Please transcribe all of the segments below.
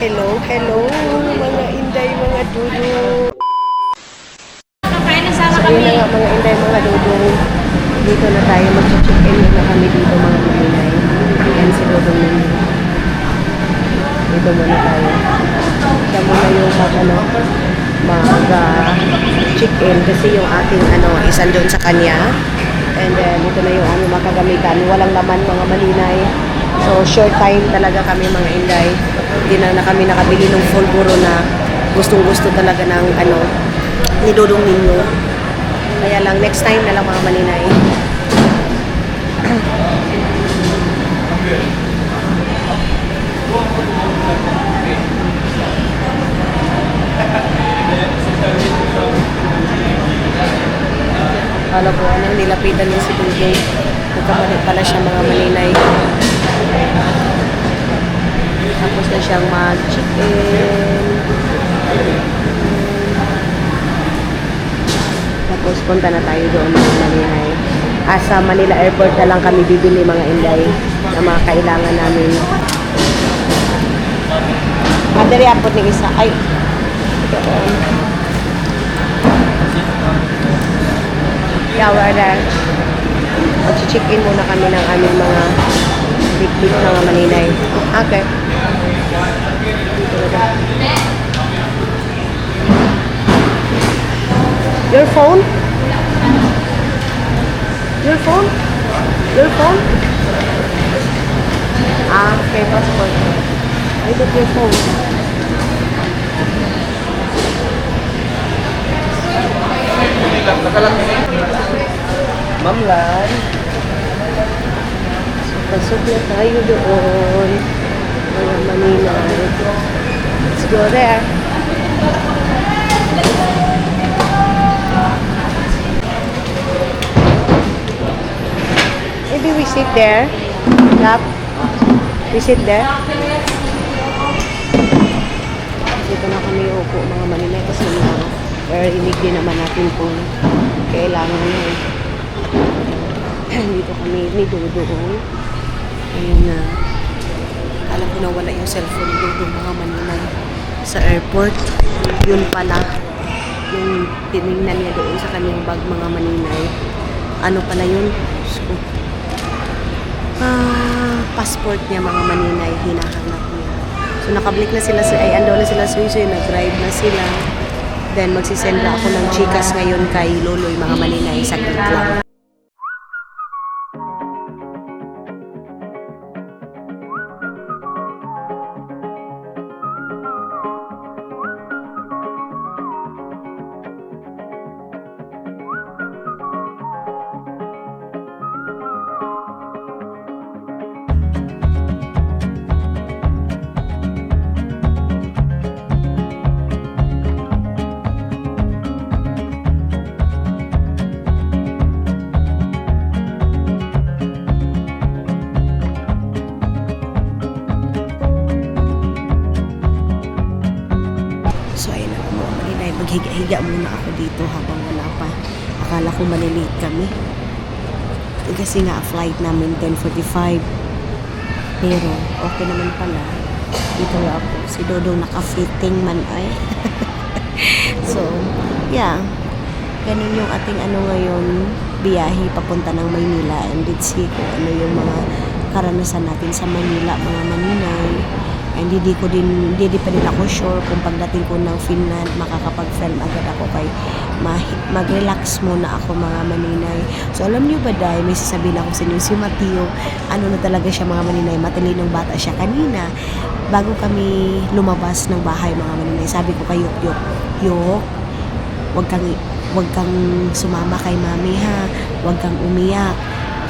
Hello, hello, mga inday, mga dudu. So yun na nga mga inday, mga dudu. Dito na tayo, mag-check-in na kami dito mga malinay. Yan si Dudong ninyo. Dito muna tayo. Siya muna yung mag-check-in kasi yung ating isan doon sa kanya. And then, ito na yung aming makagamitan. Walang laman mga malinay. So, short time talaga kami mga inday. Hindi na kami nakabili ng full buro na gustong-gusto talaga ng ni Dudong ninyo. Kaya lang, next time na lang mga malinay. Alam ko, nilapitan niya si Dudong. Nagkamalit pala siya mga malinay. Tapos na siyang mag-check-in. Tapos punta na tayo doon mga malinay. Sa Manila Airport na lang kami bibili mga inday na mga kailangan namin. Madali apot ni isa. Ay, doon. Yeah, we're there. Mag-check-in muna kami ng aming mga big mga malinay. Okay. Your phone? Your phone? Your phone? Okay, passport. I got your phone. Ma'am Lan. Pasok na tayo doon. Mga maninay. Let's go there. Maybe we sit there. Lap. We sit there. Dito na kami upo mga maninay kasi rinig din naman natin kung kailangan yun. Dito kami ni Dudong. Ayun na. Alam ko na wala yung cellphone ni Dudong mga maninay sa airport. Yun pala. Yung tinignan niya doon sa kanyang bag mga maninay. Ano pala yun? Passport niya mga maninay. Hinahanap niya. So nakablik na sila. Andaw na sila suy-suy. Nag-drive na sila. Then magsisend na ako ng chikas ngayon kay Loloy mga maninay. Saglit lang. Maghiga-higa muna ako dito habang wala pa. Akala ko malilate kami. Kasi nga flight namin 10:45. Pero okay naman pala. Dito nga ako. Si Dodong naka-fitting man ay. So, yeah. Ganun yung ating ngayon biyahe papunta ng Maynila. And let's see kung ano yung mga karanasan natin sa Manila, mga maninay. And hindi pa din ako sure kung pagdating ko ng Finland makakapag-film agad ako kay mag-relax muna ako mga maninay. So alam niyo ba dahil may sasabihin ako sa inyo si Mateo, na talaga siya mga maninay, matalinong bata siya. Kanina bago kami lumabas ng bahay mga maninay, sabi ko kay Yok, wag kang sumama kay mami ha, wag kang umiyak.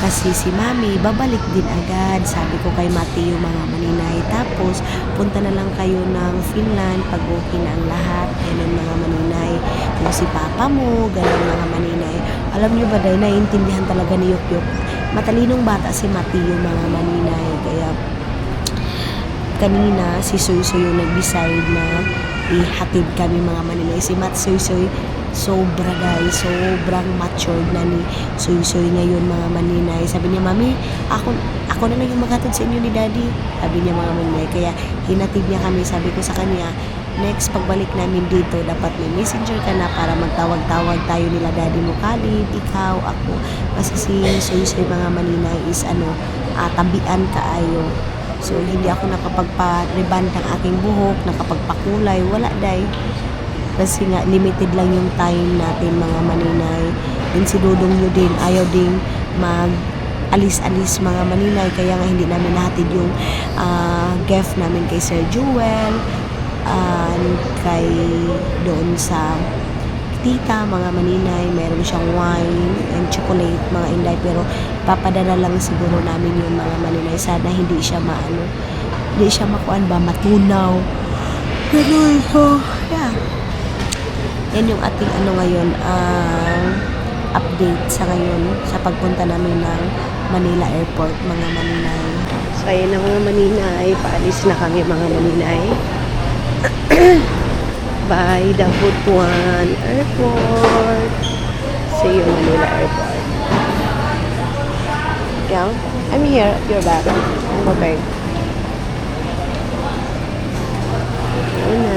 Kasi si Mami, babalik din agad. Sabi ko kay Mateo mga maninay. Tapos, punta na lang kayo ng Finland pag okay na ang lahat. Ganun mga maninay. Kung si Papa mo, ganun mga maninay. Alam niyo ba dahil naiintindihan talaga ni Yok. Matalinong bata si Mateo mga maninay. Kaya, kanina si Soy yung nag-decide na ihatid kami mga maninay. Si Mat Soy Sobra guys, sobrang matured na ni Soy ngayon mga maninay. Sabi niya, Mami, ako na lang yung maghatid sa inyo ni Daddy. Sabi niya mga maninay. Kaya hinatid niya kami. Sabi ko sa kanya, next pagbalik namin dito, dapat may messenger ka na para magtawag-tawag tayo nila Daddy mo, Khalid, ikaw, ako. Kasi si Soy mga maninay is tabian kaayo. So, hindi ako nakapagpa-reband ng aking buhok, nakapagpakulay, wala day. Kasi nga, limited lang yung time natin mga maninay. Din si Dudong nyo din, ayaw din mag-alis-alis mga maninay. Kaya nga hindi namin nahatid yung gift namin kay Sir Jewel, kay doon sa tita, mga maninay. Meron siyang wine and chocolate, mga inday. Pero papadala lang siguro namin yung mga maninay. Sana hindi siya hindi siya makuan ba, matunaw. Ganun so, yeah. Yan yung ating ngayon, update sa ngayon sa pagpunta namin ng Manila Airport, mga maninay. So, ayan na mga maninay. Paalis na kami mga maninay. By the Butuan Airport. See you Manila Airport. Yeah, I'm here at your back. I'm okay. Ayan na.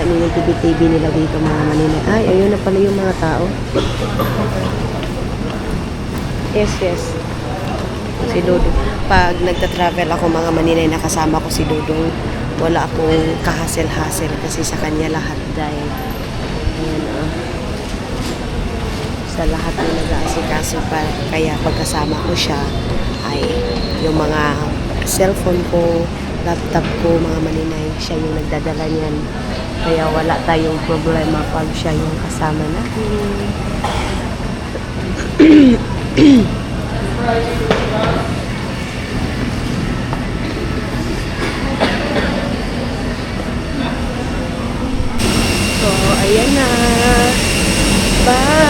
Kanina TV nila dito mga maninay. Ay, ayun na pala yung mga tao. Yes. Si Dudong. Pag nagta-travel ako mga maninay, nakasama ko si Dudong. Wala akong kahasel-hasel kasi sa kanya lahat dahil. Ayan sa lahat ng nag-aasikaso pa. Kaya pagkasama ko siya ay yung mga cellphone ko, laptop ko, mga maninay, siya yung nagdadala niyan. Kaya wala tayong problema pag siya yung kasama natin. So, ayan na. Bye!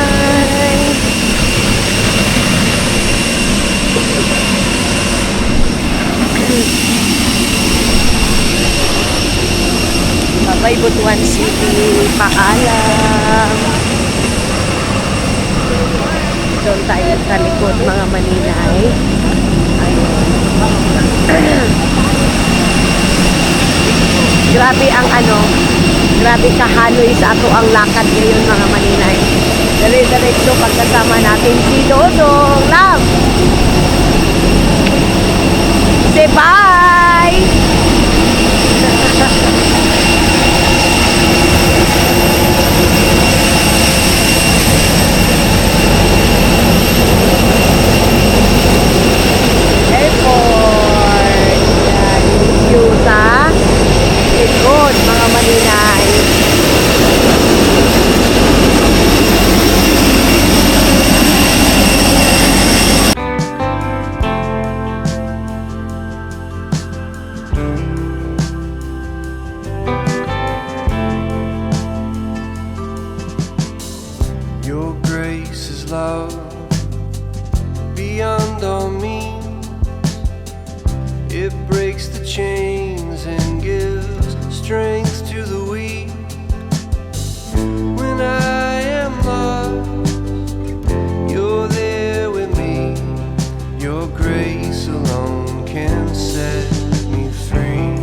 Bye Butuan City, paalam. Doon tayo sa likod mga maninay. Ayun. Grabe ang grabe kahaloy sa ato ang lakad ngayon mga maninay. Dire-diretso pagkasama natin si Dodong. Love! Say bye! Airport. Yan, view sa likod mga maninay. Your grace is love beyond all means. It breaks the chains and gives strength to the weak. When I am lost, you're there with me. Your grace alone can set me free.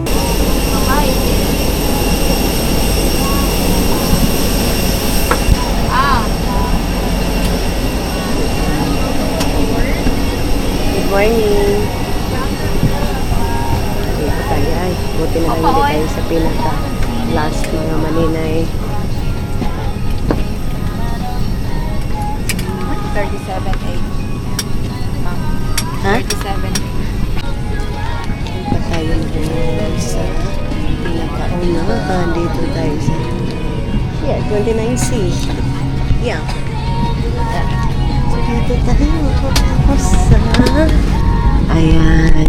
Good morning. Dito tayo ay. Buti na lang hindi tayo sa pinaka last mga maninay. 37.8. Ha? 37. Punta tayo ngayon sa pinaka-unahan. Dito tayo sa 29C. Yeah. So dito tayo. Ayan.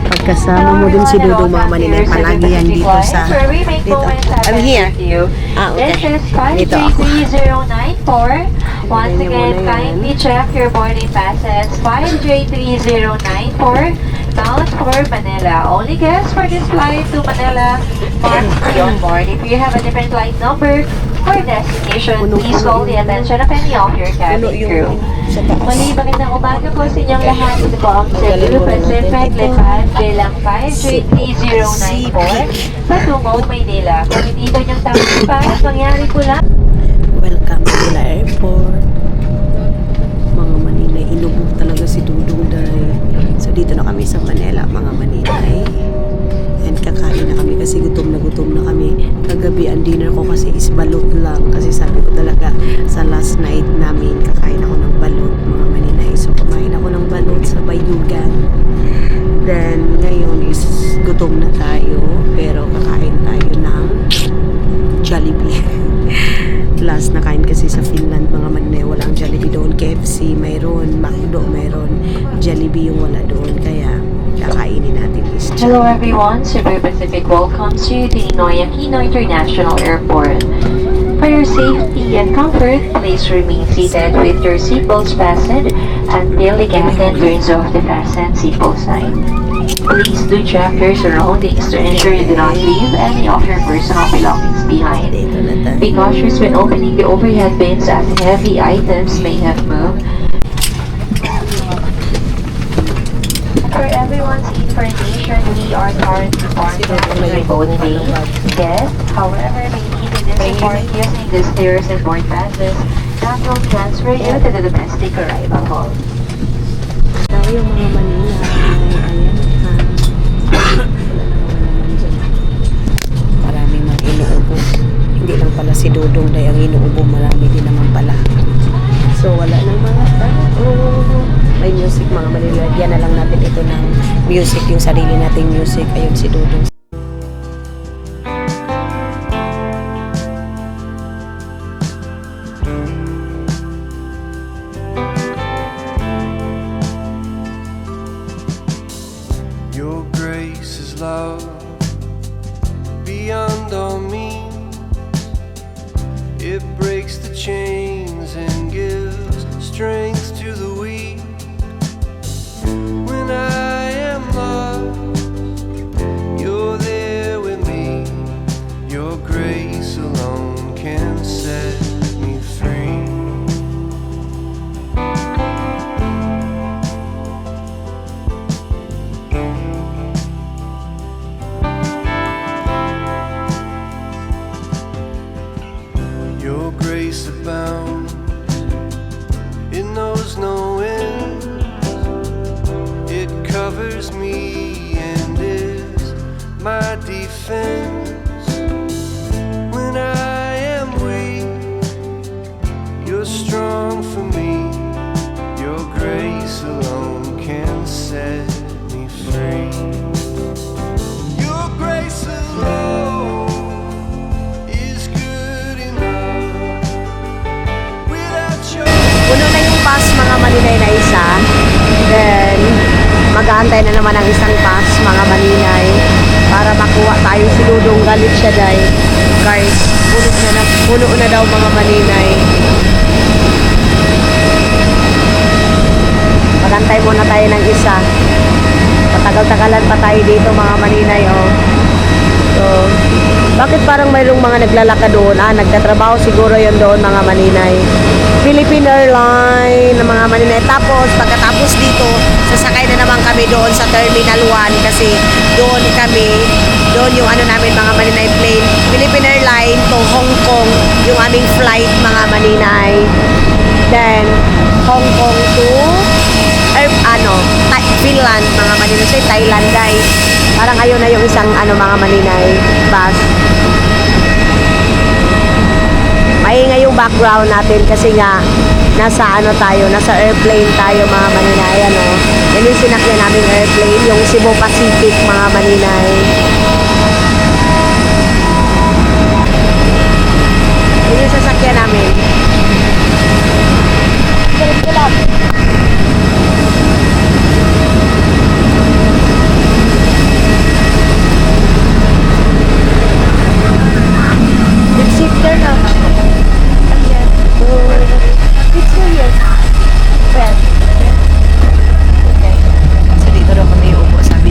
Pagkasama mo din si Dudong mga maninay, palagi yan dito sa dito. I'm here. Okay. This is Dito ako. 5J3094. Once again, kindly check your boarding passes. 5J3094. bound for Manila. Only guests for this flight to Manila must be on board. If you have a different flight number or destination, please call the attention of any of your cabin crew. sa taas. Muli, magandang umaga po sa inyong lahat. Ito po ang Cebu Pacific Lipad bilang 53094 patungong Maynila. Kung hindi po niyong tamang pass, mangyari po lang. Welcome to Manila Airport. Mga Manila, inubog talaga si Dudong Day. So dito na kami sa Manila, mga Maninay. And kakain na kami kasi gutom na kami. Kagabi ang dinner ko kasi is balot lang. Kasi sabi ko talaga sa last night namin kakain ako ng balot, mga Maninay. So kumain ako ng balot sa Bayugan. Then ngayon is gutom na tayo. Pero kakain tayo ng Jollibee. Plus, nakain kasi sa Finland, mga Maninay, walang Jollibee doon. KFC, mayroon. McDo, mayroon. Jollibee yung wala doon. Kaya, kakainin natin is Hello everyone, Cebu Pacific welcomes you to Ninoy Aquino International Airport. For your safety and comfort, please remain seated with your seatbelts fastened until the captain turns off the fasten seatbelt sign. Please do check your surroundings to ensure you do not leave any of your personal belongings behind. Dito na tayo. Be cautious when opening the overhead bins as heavy items may have moved. For everyone's information, we are currently quarantining both days. Guests, however, may need additional support using the stairs and board passes that will transfer you to the domestic arrival hall. Tayo mga Manila. Ayan ha. Marami mga inuubo. Hindi lang pala si Dudong Day ang inuubo. Marami din naman pala. So wala nang mga tao. May music mga Manila. Yan na lang natin ito ng music. Yung sarili nating music. Ayun si Dudong. Your grace is love beyond all means. It breaks the chains and gives strength to the weak. When I am lost, you're there with me. Your grace alone can set me free. Your grace abounds, it knows no end. It covers me and is my defense. When I am weak, you're strong for me. Your grace alone can set me free. Your grace alone is good enough. Without your Puno na yung bus mga Maninay na isa. Then, mag-aantay na naman ang isang bus mga Maninay para makuha tayo si Dudong. Galit siya dahil guys, puno na daw mga Maninay. Mag-antay muna tayo ng isa. Patagal-tagalan pa tayo dito mga Maninay oh. So, bakit parang mayroong mga naglalakad doon? Nagtatrabaho siguro yon doon mga Maninay. Philippine Airlines na mga Maninay. Tapos, pagkatapos dito, sasakay na naman kami doon sa Terminal 1 kasi doon yung ano namin mga Maninay plane. Philippine Airlines to Hong Kong yung aming flight mga Maninay. Then, Hong Kong to Finland mga Maninay. Say Thailand guys. Parang ayun na yung isang mga Maninay bus. Maingay yung background natin kasi nga nasa nasa airplane tayo mga Maninay yan yung sinakyan namin airplane, yung Cebu Pacific mga Maninay. Yun yung sasakyan namin. Shifter na. Ayan. It's here. Well. Okay. So dito daw kami upo. Sabi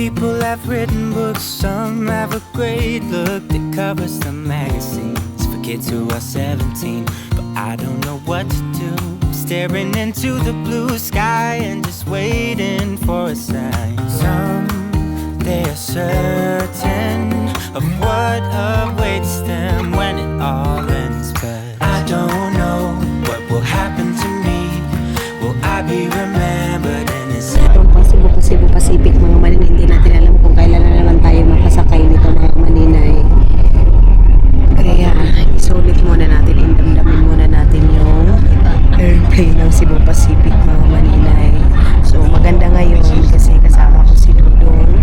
people have written books, some have a great look that covers the magazines for kids who are 17. But I don't know what to do, staring into the blue sky and just waiting for a sign. Some, they are certain of what awaits them when it all ends, but I don't know what will happen to me. Will I be remembered in this? Itong Cebu Pacific mga manin, hindi natin alam kung kailan na naman tayo makasakay nito mga maninay. Kaya isulit muna natin, indamdamin muna natin yung airplane ng Cebu Pacific mga maninay. So maganda ngayon kasi kasama ko si Dudong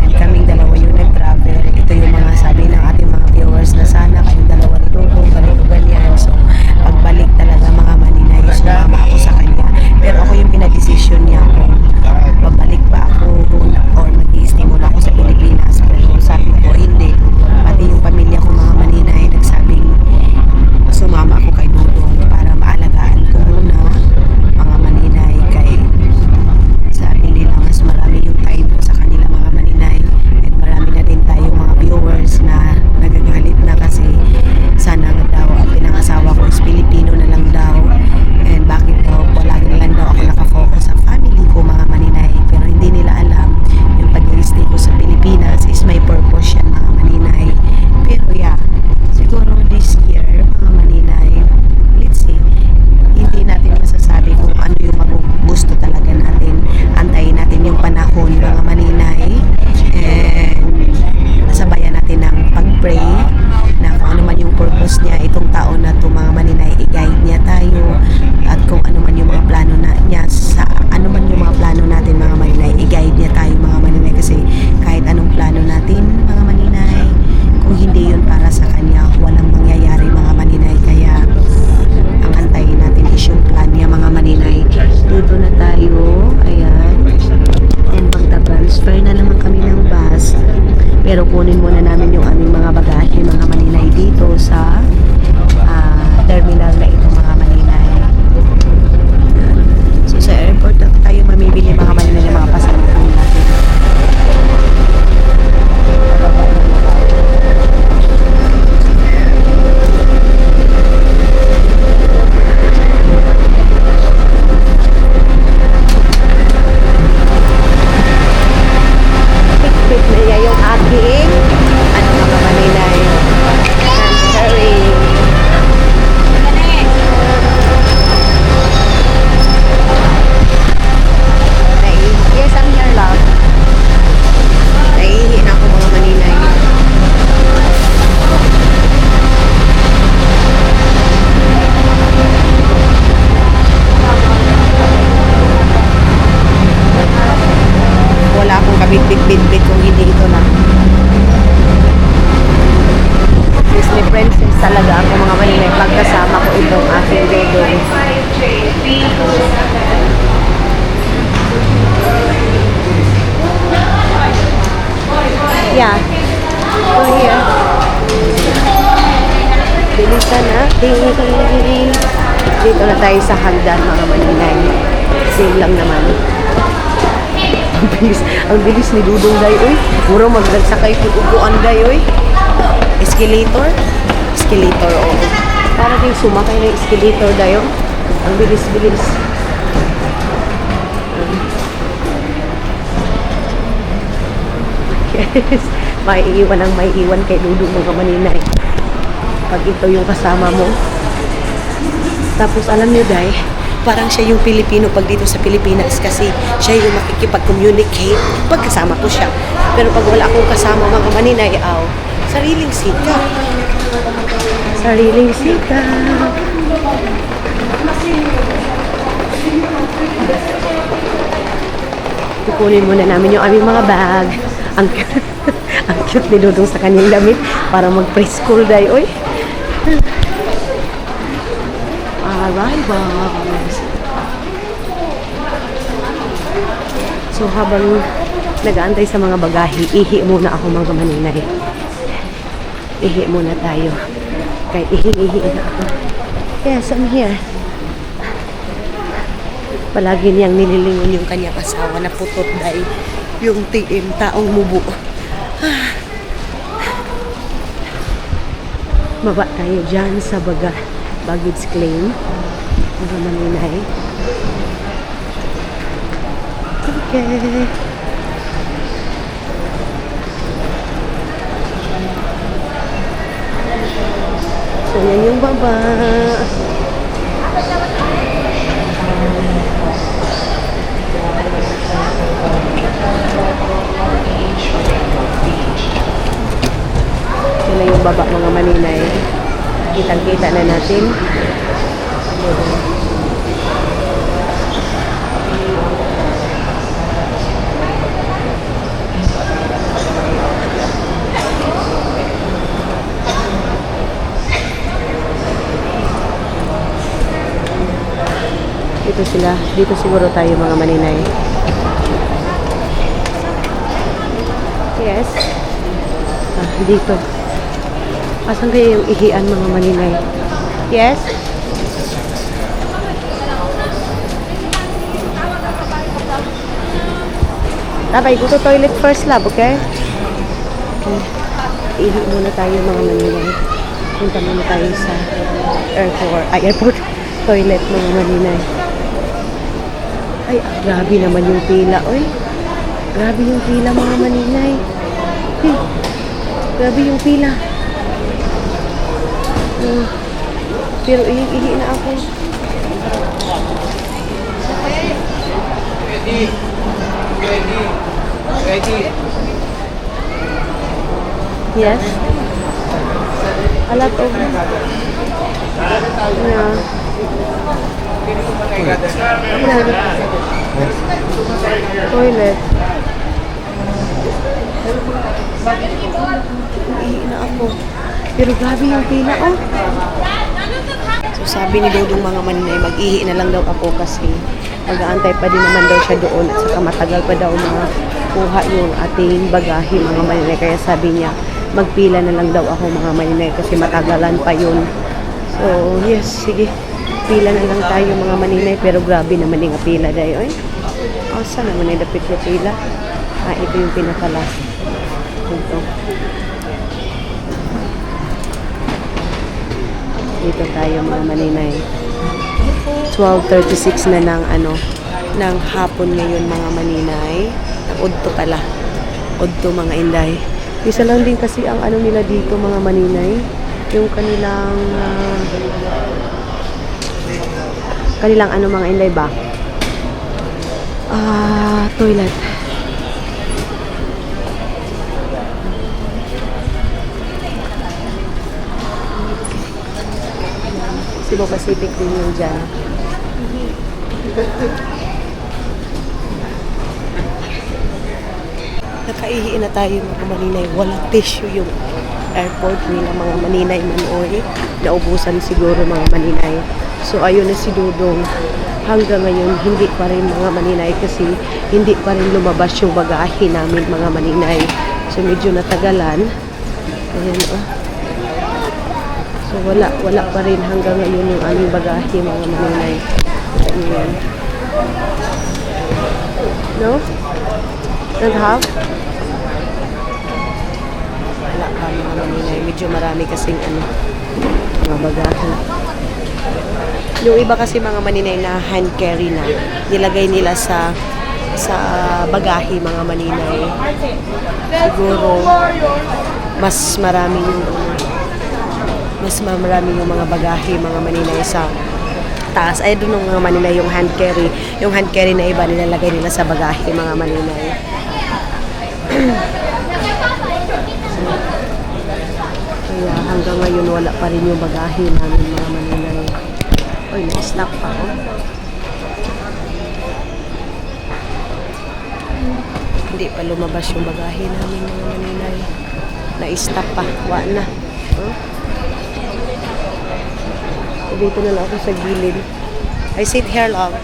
and kaming dalawa yung nag-travel. Ito yung mga sabi ng ating mga viewers na sana kayong dalawa ni Dudong ganito ganyan. So pagbalik talaga mga maninay, sumama ako sa kanya, pero ako yung pinag-decision niya kung babalik ba ako or mag-i-stay muna ako sa Pilipinas. Pero sabi ko hindi, pati yung pamilya ko mga maninay nagsabing sumama ako kay Dudong para maalagaan ko muna mga maninay. Kay sabi nila mas marami yung time ko sa kanila mga maninay, and marami na din tayo mga viewers na nagagalit na kasi sana nga daw ang pinangasawa ko is Pilipino na lang daw, and bakit daw palagi na lang daw ako nakafocus sa family ko mga maninay. Pero hindi nila alam yung pag-i-stay ko sa Pilipinas is may purpose yan mga maninay. Pero yeah, siguro this year mga maninay, let's see, hindi natin masasabi kung ano yung gusto talaga natin. Antayin natin yung panahon mga maninay, and sabayan natin ng pag-pray na kung ano man yung purpose niya itong taon na to mga maninay, i-guide niya tayo, at kung ano man yung mga plano na niya sa ano man yung mga plano natin mga maninay, i-guide niya tayo mga maninay. Kasi kahit anong plano natin mga maninay, kung hindi yun para sa kanya, walang mangyayari mga maninay. Kaya ang antayin natin is yung plan niya mga maninay. Dito na tayo, ayan, and magta-transfer na naman kami ng bus, pero kunin muna namin yung aming mga bagahe mga maninay dito sa terminal na ito mga maninay. So sa airport na tayo mamibili mga maninay ng mga pasalubong natin. Pit na niya yung aking mga maninay transferring. Yes, I'm here, love. Naiihi na ako mga maninay. Wala akong kabit-bit-bit kung hindi ito na. Disney princess talaga ako mga maninay pagkasama ko itong aking Dudong. Yeah, we're here. Bilisan natin. Dito na tayo sa hagdan mga maninay. Same lang naman. Ang bilis ni Dudong day, oy. Puro magdagsakay kung upuan day, oy. Escalator? Escalator, oh. Para din sumakay ng escalator day, oh. Ang bilis-bilis. Yes. May iwan kay Dudong mga maninay. Pag ito yung kasama mo. Tapos alam nyo, day, parang siya yung Pilipino pag dito sa Pilipinas kasi siya yung makikipag-communicate pag kasama ko siya. Pero pag wala akong kasama mga maninay, sariling sika. Sariling sika. Kukunin muna namin yung aming mga bag. Ang cute ni Dudong sa kanyang damit para mag-preschool day, oy. Arrivals. So habang nag-aantay sa mga bagahe, ihi muna ako mga maninay. Ihi muna tayo. Kahit ihi na ako. Yes, I'm here. Palagi niyang nililingon yung kanyang asawa na putot dahil yung TM, taong mubo. Baba tayo dyan sa baggage claim. Mga maninay. Okay. So, yan yung baba. Yan na yung baba mga maninay. Kitang-kita na natin. Dito sila. Dito siguro tayo mga maninay. Yes. Dito. Asan kaya yung ihian mga maninay? Yes? Tabay, go to toilet first, love, okay? Okay. Ihi muna tayo mga maninay. Punta muna tayo sa airport. Toilet mga maninay. Ay, grabe naman yung pila, oy. Grabe yung pila mga maninay. Hey, grabe yung pila. Pero ihi na ako. Yes? A lot of... Yeah. Toilet. Ihi na ako. Pero grabe yung pila, oh. So sabi ni Dodong mga maninay, mag-ihi na lang daw ako kasi mag-aantay pa din naman daw siya doon at saka matagal pa daw makuha yung ating bagahe mga maninay. Kaya sabi niya, magpila na lang daw ako mga maninay kasi matagalan pa yun. So yes, sige. Pila na lang tayo mga maninay pero grabe naman yung pila dayo. Asa naman yung dapit yung pila? Ito yung pinaka-last. Ito. Dito tayo mga maninay. 12:36 na ng hapon ngayon mga maninay. Udto pala. Udto mga inday. Isa lang din kasi ang nila dito mga maninay. Yung kanilang mga inday ba? Toilet. Cebu Pacific din yun dyan. Nakaihi na tayo mga maninay. Walang tissue yung airport nila mga maninay manoy. Naubusan siguro mga maninay. So ayun na si Dudong. Hanggang ngayon hindi pa rin mga maninay kasi hindi pa rin lumabas yung bagahe namin mga maninay. So medyo natagalan. Ayan So wala pa rin hanggang ngayon yung aming bagahe mga maninay. Ayan. No? Don't have? Wala pa mga maninay. Medyo marami kasing mga bagahe. Yung iba kasi mga maninay na hand carry na nilagay nila sa bagahe mga maninay. Siguro mas marami yung mga bagahe mga maninay sa taas. Ay doon mga maninay yung hand carry. Yung hand carry na iba nilalagay nila sa bagahe mga maninay. Kaya hanggang ngayon wala pa rin yung bagahe namin mga maninay. Uy, na-stop pa ako. Hindi pa lumabas yung bagahe namin mga maninay. Na-stop pa. Wala na. Dito na lang ako sa gilid. I sit here lang.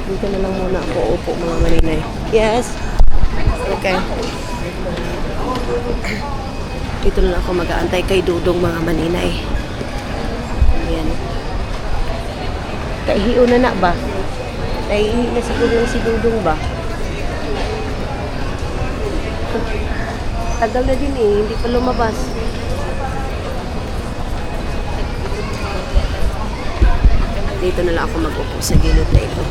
Dito na lang muna ako upo mga maninay. Yes? Okay. Dito na lang ako mag-aantay kay Dudong mga maninay. Ayan. Kaihiyo na ba? Kaihiyo na siguro yung si Dudong ba? Tagal na din eh, hindi pa lumabas. Dito na lang ako mag-upo sa gilid na ito.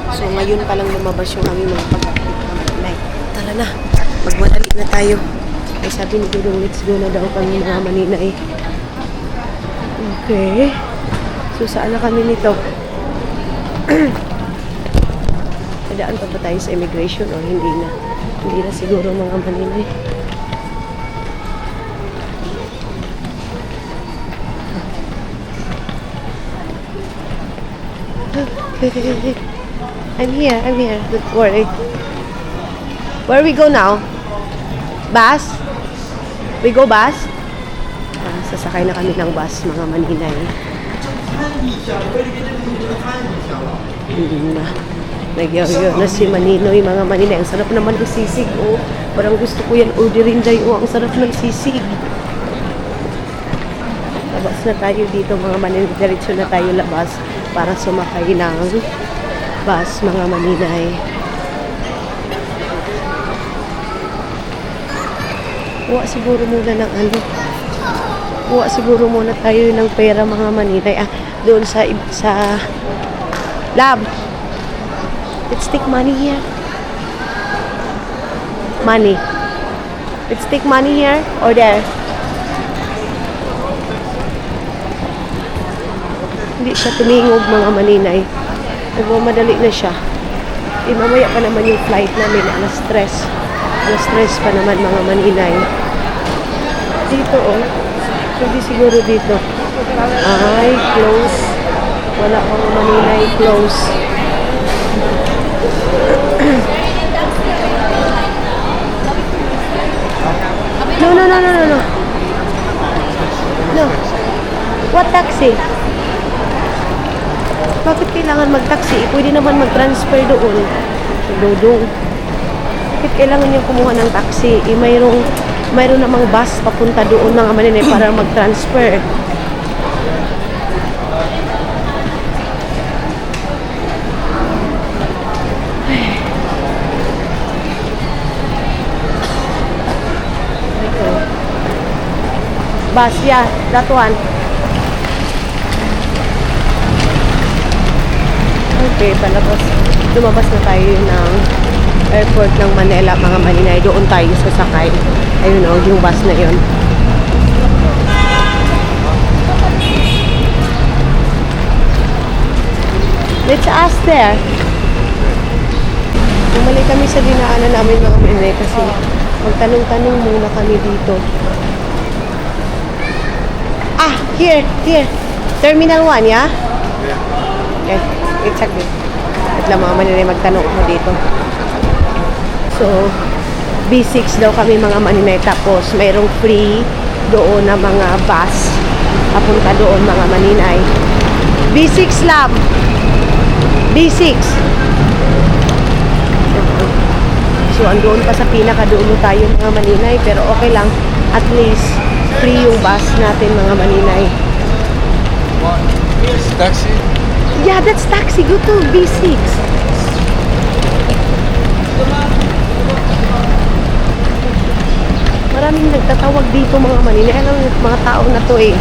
So ngayon pa lang lumabas yung aming mga pagkakitamay. Tara na, magmadali na tayo. Ay sabi ni Dudong, let's go na daw kami mga maninay. Okay. So saan na kami nito? Dadaan pa ba tayo sa immigration o hindi na? Hindi na siguro mga maninay. I'm here. Don't worry. Where we go now? Bus? We go bus? Sasakay na kami ng bus, mga maninay. Nagyaw na si Maninoy, mga maninay. Ang sarap naman ng sisig, oh. Parang gusto ko yan orderin dahil, oh. Ang sarap ng sisig. Labas na tayo dito, mga maninay. Diretso na tayo labas para sumakay ng bus, mga maninay. Kuha siguro muna ng ano. Kuha siguro muna tayo ng pera, mga maninay. Doon sa lab. Let's take money here. Money. Let's take money here or there. Hindi siya tumingog, mga maninay. Nagmamadali na siya. Mamaya pa naman yung flight namin. Alas stress pa naman, mga maninay. Dito, oh. Hindi siguro dito. Ay, close. Wala, mga maninay. Close. No. No. What taxi? Bakit kailangan mag-taxi? Pwede naman mag-transfer doon. Dudong. Bakit kailangan niya kumuha ng taxi? Mayroon namang bus papunta doon, mga maninay, para mag-transfer. Bus, yeah, that one. Okay, lumabas na tayo ng airport ng Manila, mga maninay. Doon tayo sasakay. Ayun o, yung bus na yun. Let's ask there. Bumalik kami sa dinaanan namin, mga maninay, kasi magtanong-tanong muna kami dito. Here. Terminal 1, yeah? Okay, exactly. At lang, mga maninay, magtanong ako dito. So, B6 daw kami, mga maninay. Tapos, mayroong free doon na mga bus. Papunta doon, mga maninay. B6 lab. B6. So, andoon pa sa pinakadulo tayo, mga maninay. Pero okay lang. At least, free yung bus natin, mga maninay. Yes, taxi. Yeah, that's taxi. Go to B6. Maraming nagtatawag dito, mga maninay. Alam mo, mga tao na to eh.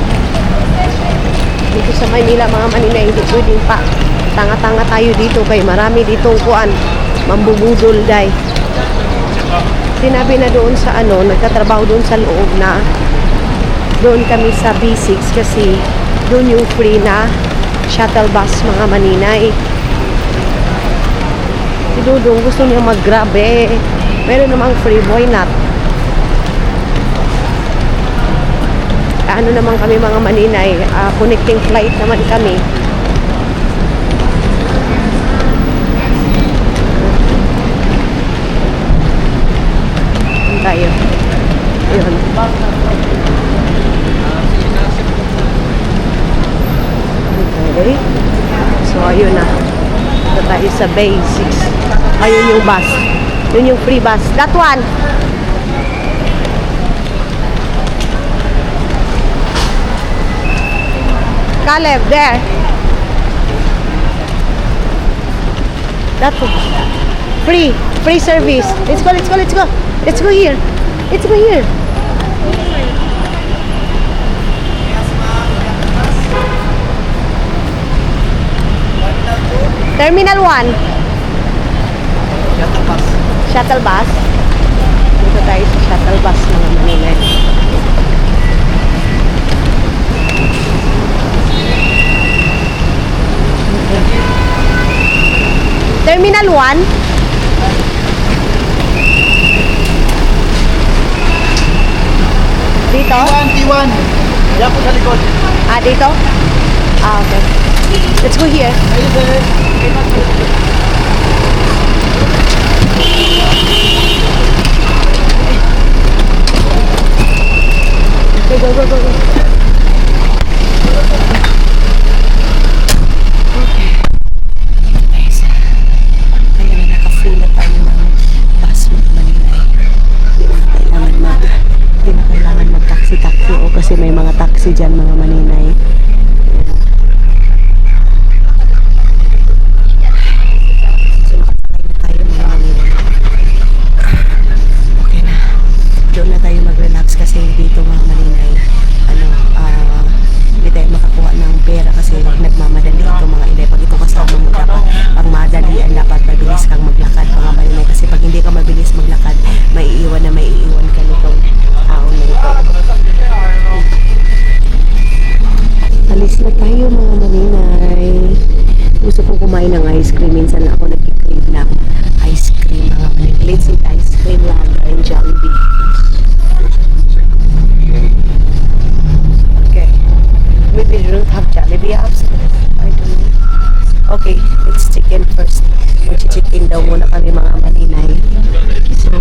Dito sa Manila, mga maninay, hindi pwedeng pa. Tanga-tanga tayo dito kay marami ditong kuan. Mambubudol day. Sinabi na doon sa nagtatrabaho doon sa loob na doon kami sa B6 kasi doon yung free na shuttle bus, mga maninay. Si Dudong gusto niya mag-grab eh. Meron namang free, why not? Ano naman kami, mga maninay, connecting flight naman kami. Tayo. Yun. Okay. So, ayun na. Ito tayo sa B6. Ayun yung bus. Yun yung free bus. That one. Caleb, there. That one. Free service. Let's go, let's go, let's go. Let's go here. Let's go here. Terminal 1. Shuttle bus. Dito tayo sa shuttle bus mga Manila. Terminal 1. Dito? T1. Yan po sa likod. Ah, dito? Ah, okay. Let's go here. Ayun, sir. Okay, go, go, go, go. Guys, kaya na naka-free na tayo ng bus mga Manila. Hindi na kailangan mag-taxi-taxi o kasi may mga taxi dyan mga Maninay. So nakakaya na tayo mga Maninay. Okay na. Doon na tayo mag-relax kasi dito mga Maninay. Hindi tayo makakuha ng pera kasi nagmamadali ito mga inay. Pag ito kasama mo dapat pang madalian, dapat mabilis kang maglakad mga Maninay. Kasi pag hindi ka mabilis maglakad, maiiwan ka nitong tao na ito. Alis na tayo mga Maninay. Gusto kong kumain ng ice cream. Minsan na ako nag-crave ng ice cream mga Maninay. Let's eat ice cream lang and Jollibee. Okay. Maybe you don't have Jollibee apps. I don't know. Okay, let's chicken first. Mag-chicken daw muna kami mga Maninay. So,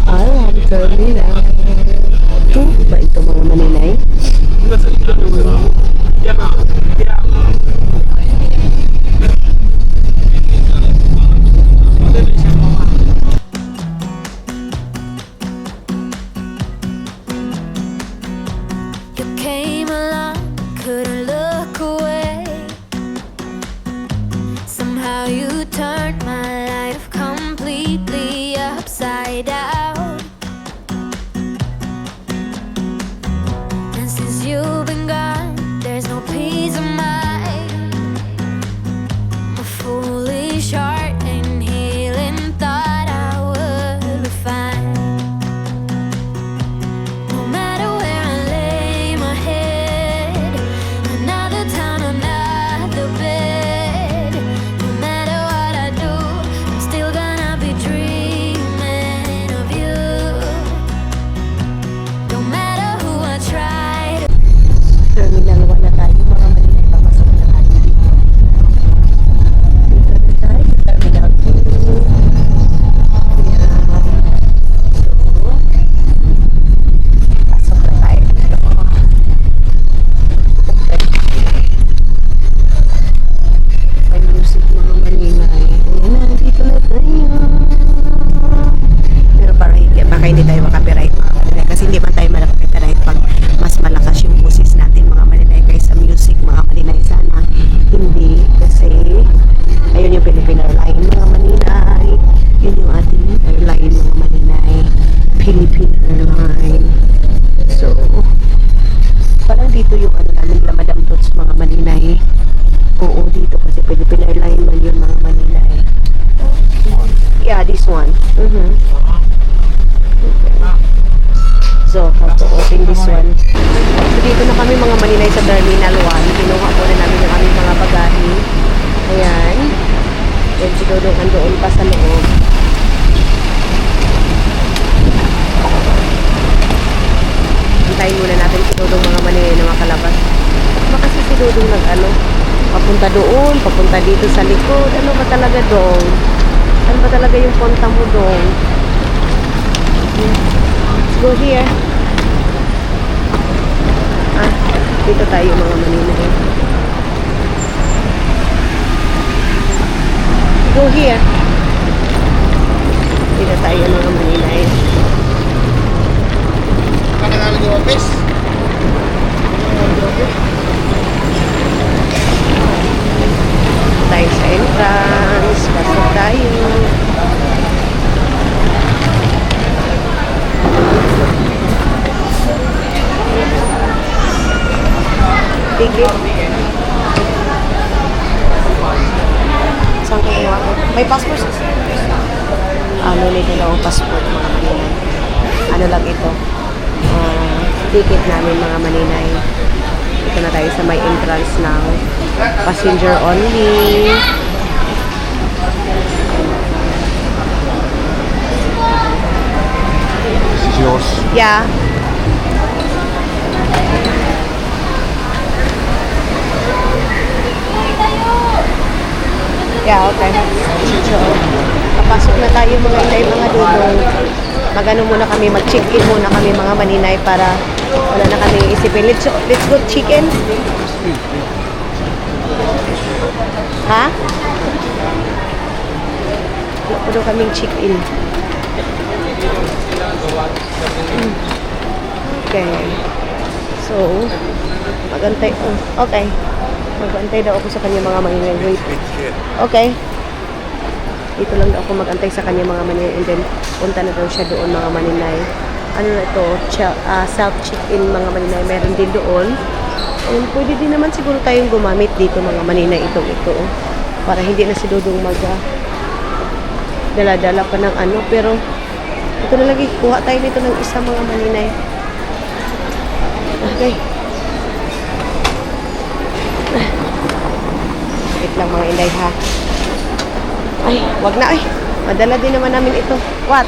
alam, terminal 2 ba ito mga Maninay? You came along, couldn't look away. Somehow you turned my life completely upside down. And since you've been gone, there's no peace of mind. My foolish heart and healing thought I would be fine. No matter where I lay my head, another town, another bed. No matter what I do, I'm still gonna be dreaming of you. No matter who I try to Terminal 1 na tayo mga Maninay. Papasok na tayo dito. Dito na tayo. Terminal 2. Ayan. So, pasok na tayo dito. Okay. May music mga Maninay. Ayan na, dito na tayo. Pero parang baka hindi tayo makapiright mga Maninay. Kasi hindi man tayo makapiright pag mas malakas yung boses natin mga Maninay kaysa music mga Maninay. Sana hindi kasi ayun yung Philippine Airlines mga Maninay. Yun yung ating airline mga Maninay. Philippine Airlines. So, parang dito yung ano namin la Madam Tots mga Maninay. Oo, dito kasi Philippine Airlines man yun mga Maninay. Yeah, this one. Okay. So, how to open this one. So, dito na kami mga Maninay sa Terminal 1. Kinuha po na namin yung aming mga bagahe. Ayan. Then, si Dodong andoon pa sa loob. Hintayin muna natin si Dodong mga Maninay na makalabas. Baka kasi si Dodong papunta doon, papunta dito sa likod. Ano ba talaga Dong? Ano ba talaga yung punta mo Dong? Let's go here. Dito tayo mga Maninay. Go here. Dito tayo mga Maninay. Kanagaling yung office. Tayo sa entrance. ticket. Saan kayo? May passport? No need na daw passport mga maninay. Ano lang ito? Ticket namin mga maninay. Ito na tayo sa may entrance ng passenger only. This is yours. Yeah. Yeah, okay. So, papasok na tayo mga inday, mga dudong. Magano muna kami, mag-check-in muna kami mga maninay para wala na kami isipin. Let's go chicken. Ha? Wala po daw kaming check-in. Okay. So, magantay. Oh, okay. Magantay daw ako sa kanya mga maninay. Wait. Okay. Dito lang daw ako magantay sa kanya mga maninay. And then, punta na daw siya doon mga maninay. Ano na ito? Self-check-in mga maninay. Meron din doon. And pwede din naman siguro tayong gumamit dito mga maninay. Ito. Para hindi na si Dudong dala-dala pa ng ano. Pero, ito na lagi. Kuha tayo dito ng isa mga maninay. Okay. Wait lang mga inday ha. Ay, wag na ay. Madala din naman namin ito. What?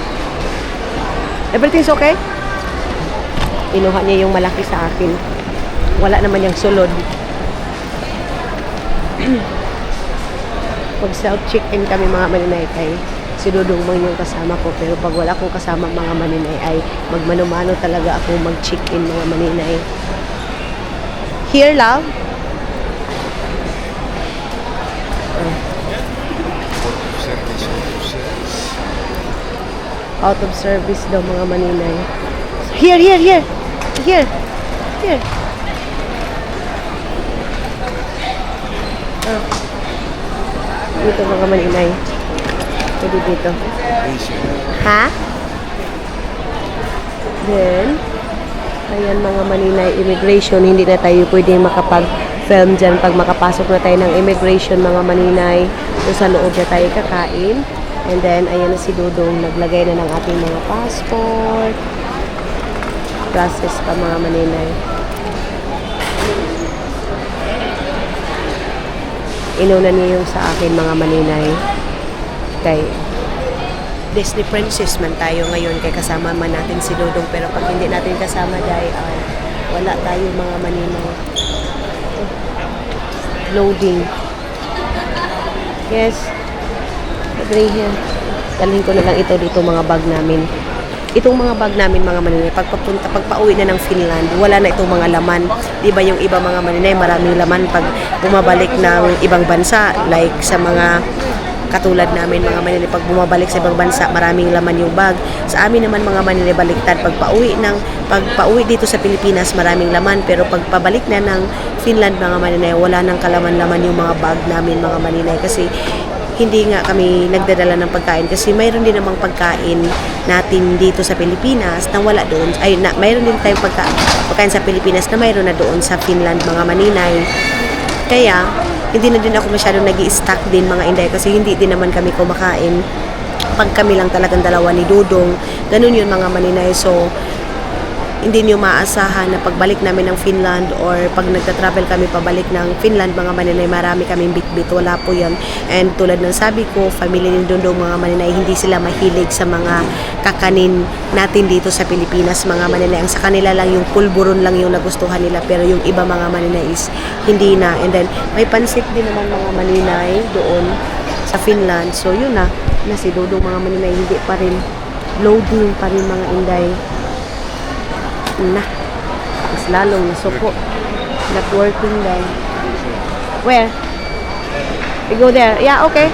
Everything's okay? Inuha niya yung malaki sa akin. Wala naman yung sulod. Pag self-check-in kami mga maninay kay si Dudong mang yung kasama ko. Pero pag wala akong kasama mga maninay ay magmano-mano talaga ako mag-check-in mga maninay. Here, love? Out of service daw mga maninay. Here. Dito mga maninay. Pwede dito. Ha? Then, ayan mga maninay, immigration. Hindi na tayo pwedeng makapag-film dyan pag makapasok na tayo ng immigration mga maninay. So, sa loob na tayo kakain. And then, ayan na si Dudong. Naglagay na ng ating mga passport. Process pa mga maninay. Inuna niya yung sa akin mga maninay. Kay Disney Princess man tayo ngayon. Kay kasama man natin si Dudong. Pero pag hindi natin kasama dahil wala tayo mga maninay. Loading. Yes. Agree here. Dalhin ko na lang ito dito mga bag namin. Itong mga bag namin mga maninay, pagpa-uwi na ng Finland, wala na itong mga laman. Di ba yung iba mga maninay, maraming laman pag bumabalik ng ibang bansa. Like sa mga katulad namin mga maninay, pag bumabalik sa ibang bansa, maraming laman yung bag. Sa amin naman mga maninay, baliktad. Pagpa-uwi dito sa Pilipinas, maraming laman. Pero pagpabalik na ng Finland mga maninay, wala nang kalaman-laman yung mga bag namin mga maninay. Kasi hindi nga kami nagdadala ng pagkain kasi mayroon din namang pagkain natin dito sa Pilipinas na wala doon. Mayroon din tayong pagkain sa Pilipinas na mayroon na doon sa Finland mga maninay. Kaya, hindi na din ako masyadong nag-i-stock din mga inday kasi hindi din naman kami kumakain. Pag kami lang talagang dalawa ni Dudong, ganun yun mga maninay. So, hindi nyo maasahan na pagbalik namin ng Finland or pag nagta-travel kami pabalik ng Finland mga maninay, marami kaming bit-bit. Wala po yan. And tulad ng sabi ko, family ni Dudong mga maninay, hindi sila mahilig sa mga kakanin natin dito sa Pilipinas mga maninay. Ang sa kanila lang yung pulburon lang yung nagustuhan nila, pero yung iba mga maninay is hindi na. And then may pansit din naman mga maninay doon sa Finland. So yun na si Dudong mga maninay, hindi pa rin loading pa rin mga inday. Na, mas lalong nasuko. Not working then. Where? We go there. Yeah, okay.